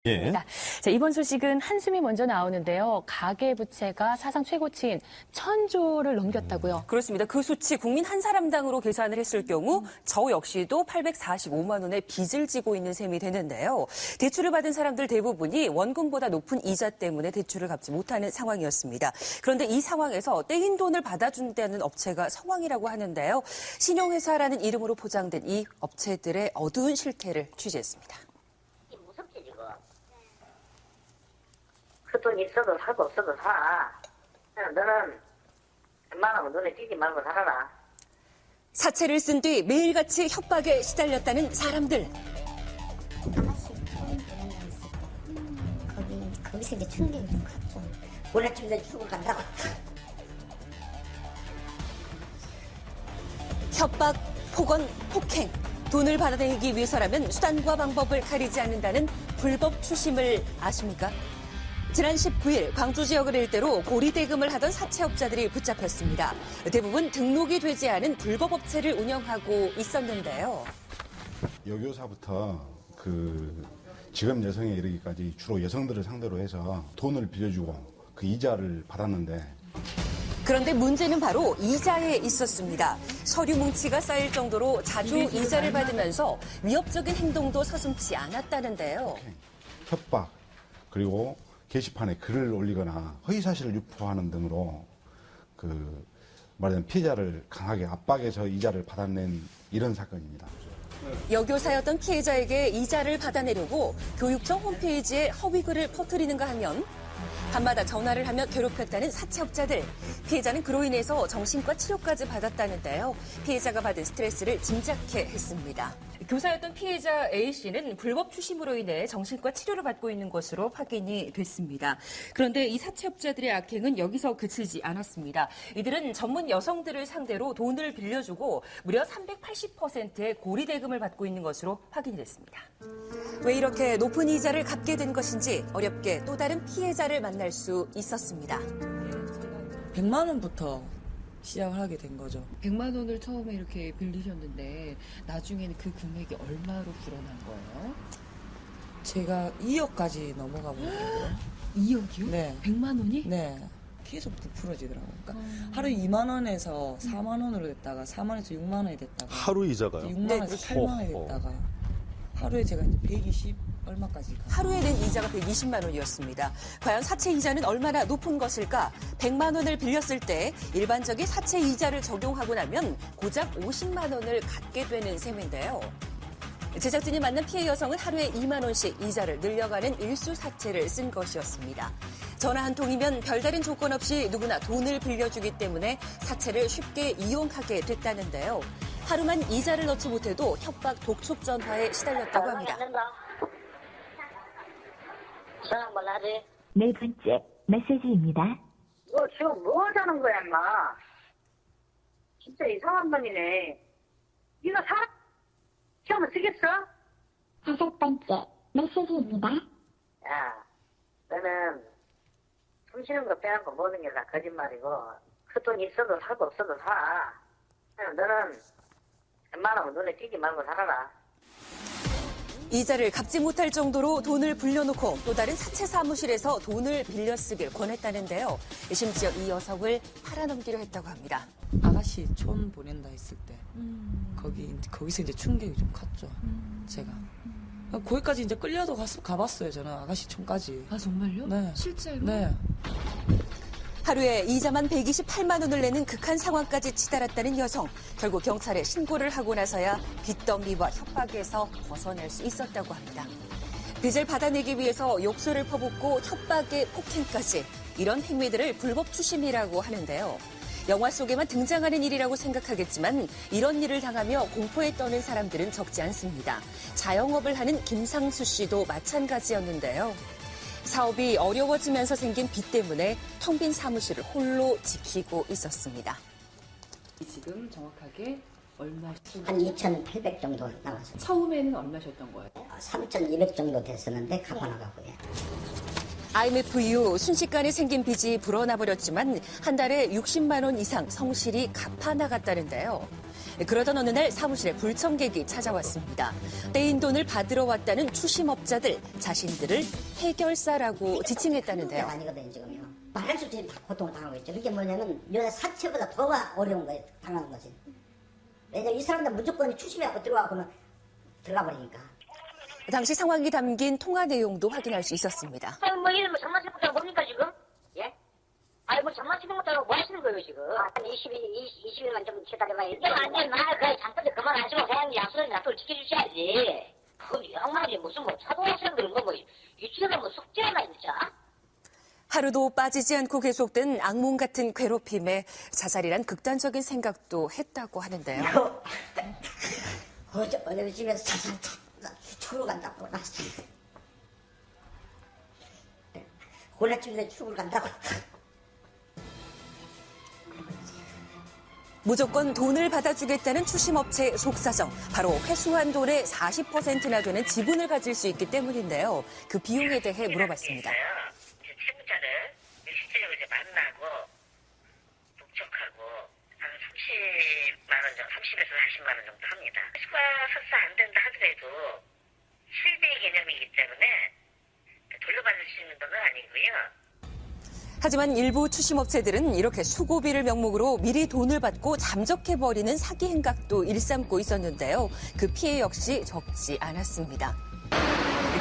예. 자, 이번 소식은 한숨이 먼저 나오는데요. 가계부채가 사상 최고치인 1,000조를 넘겼다고요. 그렇습니다. 그 수치 국민 한 사람당으로 계산을 했을 경우 저 역시도 845만 원의 빚을 지고 있는 셈이 되는데요. 대출을 받은 사람들 대부분이 원금보다 높은 이자 때문에 대출을 갚지 못하는 상황이었습니다. 그런데 이 상황에서 떼인 돈을 받아준다는 업체가 성황이라고 하는데요. 신용회사라는 이름으로 포장된 이 업체들의 어두운 실태를 취재했습니다. 무섭지 지금. 그 돈 있어도 사고 없어도 사. 너는 웬만하면 눈에 띄지 말고 살아라. 사채를 쓴 뒤 매일같이 협박에 시달렸다는 사람들. 아가씨 처음 보는 거 있어. 거기서 이제 충격이 좀 컸죠. 몰래쯤 죽을 간다고. 협박, 폭언, 폭행. 돈을 받아내기 위해서라면 수단과 방법을 가리지 않는다는 불법 추심을 아십니까? 지난 19일 광주 지역을 일대로 고리대금을 하던 사채업자들이 붙잡혔습니다. 대부분 등록이 되지 않은 불법 업체를 운영하고 있었는데요. 여교사부터 직업 여성에 이르기까지 주로 여성들을 상대로 해서 돈을 빌려주고 그 이자를 받았는데 그런데 문제는 바로 이자에 있었습니다. 서류 뭉치가 쌓일 정도로 자주 이자를 받으면서 위협적인 행동도 서슴지 않았다는데요. 협박 그리고 게시판에 글을 올리거나 허위사실을 유포하는 등으로 말하자면 피해자를 강하게 압박해서 이자를 받아낸 이런 사건입니다. 여교사였던 피해자에게 이자를 받아내려고 교육청 홈페이지에 허위글을 퍼뜨리는가 하면 밤마다 전화를 하며 괴롭혔다는 사채업자들. 피해자는 그로 인해서 정신과 치료까지 받았다는데요. 피해자가 받은 스트레스를 짐작해 했습니다. 교사였던 피해자 A씨는 불법 추심으로 인해 정신과 치료를 받고 있는 것으로 확인이 됐습니다. 그런데 이 사채업자들의 악행은 여기서 그치지 않았습니다. 이들은 전문 여성들을 상대로 돈을 빌려주고 무려 380%의 고리대금을 받고 있는 것으로 확인이 됐습니다. 왜 이렇게 높은 이자를 갚게 된 것인지 어렵게 또 다른 피해자를 만날 수 있었습니다. 100만 원부터 시작을 하게 된 거죠. 100만 원을 처음에 이렇게 빌리셨는데 나중에는 그 금액이 얼마로 불어난 거예요? 제가 2억까지 넘어가 버렸고요. 2억이요? 네. 100만 원이? 네. 계속 부풀어지더라고요. 그러니까 하루 2만 원에서 4만 원으로 됐다가 4만 원에서 6만 원이 됐다가 하루 이자가요? 6만 원에서 8만 원이 됐다가 하루에 제가 이제 120 얼마까지 갔어요. 하루에 낸 이자가 120만 원이었습니다. 과연 사채 이자는 얼마나 높은 것일까? 100만 원을 빌렸을 때 일반적인 사채 이자를 적용하고 나면 고작 50만 원을 갚게 되는 셈인데요. 제작진이 만난 피해 여성은 하루에 2만 원씩 이자를 늘려가는 일수 사채를 쓴 것이었습니다. 전화 한 통이면 별다른 조건 없이 누구나 돈을 빌려주기 때문에 사채를 쉽게 이용하게 됐다는데요. 하루만 이자를 넣지 못해도 협박 독촉 전화에 시달렸다고 합니다. 전화 한번 하지. 네 번째 메시지입니다. 너 지금 뭐 하자는 거야, 인마? 진짜 이상한 놈이네. 네가 사람 시험을 쓰겠어? 다섯 번째 메시지입니다. 야, 너는 숨 쉬는 거 빼놓고 모든 게 다 거짓말이고 그 돈 있어도 사고 없어도 사. 너는 웬만하면 눈에 띄지 말고 살아라. 이자를 갚지 못할 정도로 돈을 불려놓고 또 다른 사채 사무실에서 돈을 빌려 쓰길 권했다는데요. 심지어 이 여성을 팔아넘기려 했다고 합니다. 아가씨 촌 보낸다 했을 때 거기서 이제 충격이 좀 컸죠. 제가 거기까지 이제 끌려도 가봤어요. 저는 아가씨 촌까지. 아, 정말요? 네. 실제로? 네. 하루에 이자만 128만 원을 내는 극한 상황까지 치달았다는 여성. 결국 경찰에 신고를 하고 나서야 빚더미와 협박에서 벗어날 수 있었다고 합니다. 빚을 받아내기 위해서 욕설을 퍼붓고 협박에 폭행까지. 이런 행위들을 불법 추심이라고 하는데요. 영화 속에만 등장하는 일이라고 생각하겠지만 이런 일을 당하며 공포에 떠는 사람들은 적지 않습니다. 자영업을 하는 김상수 씨도 마찬가지였는데요. 사업이 어려워지면서 생긴 빚 때문에 텅 빈 사무실을 홀로 지키고 있었습니다. 지금 정확하게 얼마? 한 2,800 정도 나왔어요. 처음에는 얼마셨던 거예요? 3,200 정도 됐었는데 갚아나가고요. IMF 이후 순식간에 생긴 빚이 불어나 버렸지만 한 달에 60만 원 이상 성실히 갚아 나갔다는데요. 그러던 어느 날 사무실에 불청객이 찾아왔습니다. 떼인 돈을 받으러 왔다는 추심업자들, 자신들을 해결사라고 지칭했다는데요. 아니거든요, 지금요. 말할 수 없이 다 고통을 당하고 있죠. 그게 뭐냐면 여자 사체보다 더 어려운 거예요, 당하는 것이. 왜냐면 이 사람들 무조건 추심해갖고 들어가고는 들어가 버리니까. 당시 상황이 담긴 통화 내용도 확인할 수 있었습니다. 뭐 이런 뭐 장난치는 뭡니까 지금? 예? 아니 뭐 장난치는 것도 뭐 하시는 거예요 지금? 한 20일만 좀 기다려봐야 돼. 완전 나 그냥 잠깐 그만하시고 그냥 약속을 지켜주셔야지. 그 양말이 무슨 뭐 초등학생들은 뭐 유치원은 뭐 숙제 하나 진짜? 하루도 빠지지 않고 계속된 악몽 같은 괴롭힘에 자살이란 극단적인 생각도 했다고 하는데요. 어제 집에서 자살 죽으러 간다고 나왔어. 혼란집에 죽으러 간다고. 무조건 돈을 받아주겠다는 추심업체의 속사정. 바로 회수한 돈의 40%나 되는 지분을 가질 수 있기 때문인데요. 그 비용에 대해 물어봤습니다. 채무자를 실제로 이제 만나고 목적하고 한 30만 원 정도, 30에서 40만 원 정도 합니다. 추가 설사 안 된다 하더라도 실비 개념이기 때문에 돌려받을 수 있는 돈은 아니고요. 하지만 일부 추심업체들은 이렇게 수고비를 명목으로 미리 돈을 받고 잠적해버리는 사기 행각도 일삼고 있었는데요. 그 피해 역시 적지 않았습니다.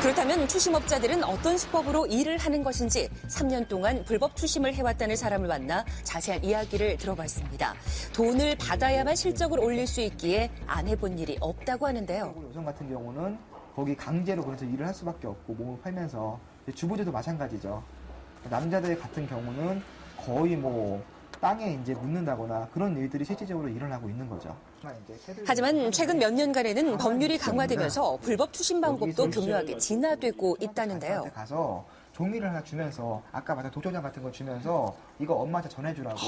그렇다면 추심업자들은 어떤 수법으로 일을 하는 것인지 3년 동안 불법 추심을 해왔다는 사람을 만나 자세한 이야기를 들어봤습니다. 돈을 받아야만 실적을 올릴 수 있기에 안 해본 일이 없다고 하는데요. 여성 같은 경우는 거기 강제로 그래서 일을 할 수밖에 없고 몸을 팔면서 주부들도 마찬가지죠. 남자들 같은 경우는 거의 뭐 땅에 이제 묻는다거나 그런 일들이 실질적으로 일어나고 있는 거죠. 하지만 최근 몇 년간에는 법률이 강화되면서 불법 추심 방법도 교묘하게 진화되고 있다는데요. 가서 종이를 하나 주면서 아까 말한 독조장 같은 거 주면서 이거 엄마한테 전해주라고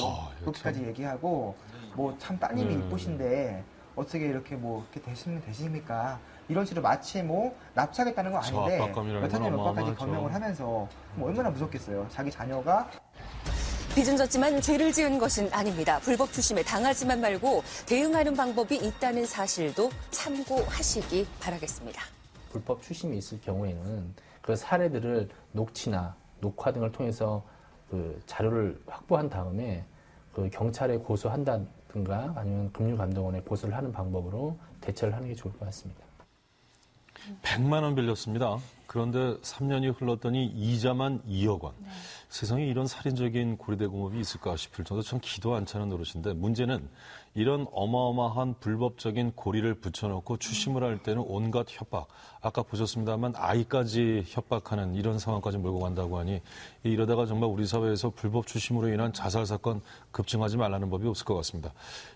그렇게까지 얘기하고 뭐 참 따님이 이쁘신데 어떻게 이렇게 뭐 이렇게 되십니까? 이런 식으로 마치 뭐 납치하겠다는 건 아닌데 몇 학년 몇 과까지 변명을 하면서 뭐 얼마나 무섭겠어요. 자기 자녀가 빚은 졌지만 죄를 지은 것은 아닙니다. 불법 추심에 당하지만 말고 대응하는 방법이 있다는 사실도 참고하시기 바라겠습니다. 불법 추심이 있을 경우에는 그 사례들을 녹취나 녹화 등을 통해서 그 자료를 확보한 다음에 그 경찰에 고소한다든가 아니면 금융감독원에 보고를 하는 방법으로 대처를 하는 게 좋을 것 같습니다. 100만 원 빌렸습니다. 그런데 3년이 흘렀더니 이자만 2억 원. 세상에 이런 살인적인 고리대공업이 있을까 싶을 정도 참 기도 안 차는 노릇인데 문제는 이런 어마어마한 불법적인 고리를 붙여놓고 추심을 할 때는 온갖 협박. 아까 보셨습니다만 아이까지 협박하는 이런 상황까지 몰고 간다고 하니 이러다가 정말 우리 사회에서 불법 추심으로 인한 자살 사건 급증하지 말라는 법이 없을 것 같습니다.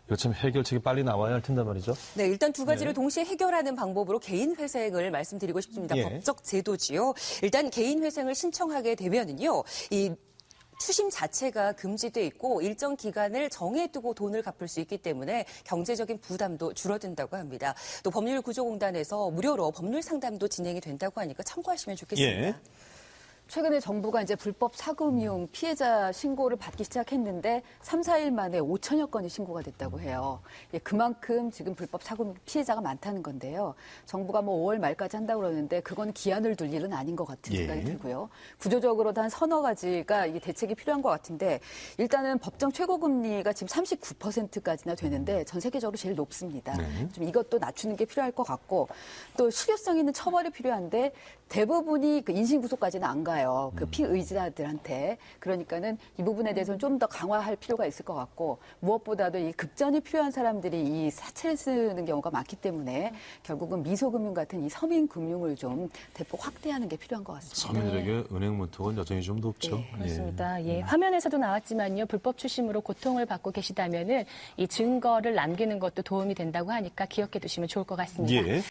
이거 참 해결책이 빨리 나와야 할 텐데 말이죠. 네, 일단 두 가지를 동시에 해결하는 방법으로 개인 회생을 말씀드리고 싶습니다. 법적 제도지요. 일단 개인 회생을 신청하게 되면은요, 이 추심 자체가 금지돼 있고 일정 기간을 정해두고 돈을 갚을 수 있기 때문에 경제적인 부담도 줄어든다고 합니다. 또 법률구조공단에서 무료로 법률 상담도 진행이 된다고 하니까 참고하시면 좋겠습니다. 최근에 정부가 이제 불법 사금융 피해자 신고를 받기 시작했는데 3, 4일 만에 5천여 건이 신고가 됐다고 해요. 그만큼 지금 불법 사금융 피해자가 많다는 건데요. 정부가 뭐 5월 말까지 한다고 그러는데 그건 기한을 둘 일은 아닌 것 같은 생각이 들고요. 구조적으로도 한 서너 가지가 이게 대책이 필요한 것 같은데 일단은 법정 최고금리가 지금 39%까지나 되는데 전 세계적으로 제일 높습니다. 좀 이것도 낮추는 게 필요할 것 같고 또 실효성 있는 처벌이 필요한데 대부분이 그 인신구속까지는 안 가요. 그 피의자들한테. 그러니까는 이 부분에 대해서는 좀 더 강화할 필요가 있을 것 같고 무엇보다도 이 급전이 필요한 사람들이 이 사채를 쓰는 경우가 많기 때문에 결국은 미소금융 같은 이 서민금융을 좀 대폭 확대하는 게 필요한 것 같습니다. 서민들에게 은행 문턱은 여전히 좀 높죠. 네, 그렇습니다. 화면에서도 나왔지만요. 불법 추심으로 고통을 받고 계시다면은 이 증거를 남기는 것도 도움이 된다고 하니까 기억해 두시면 좋을 것 같습니다.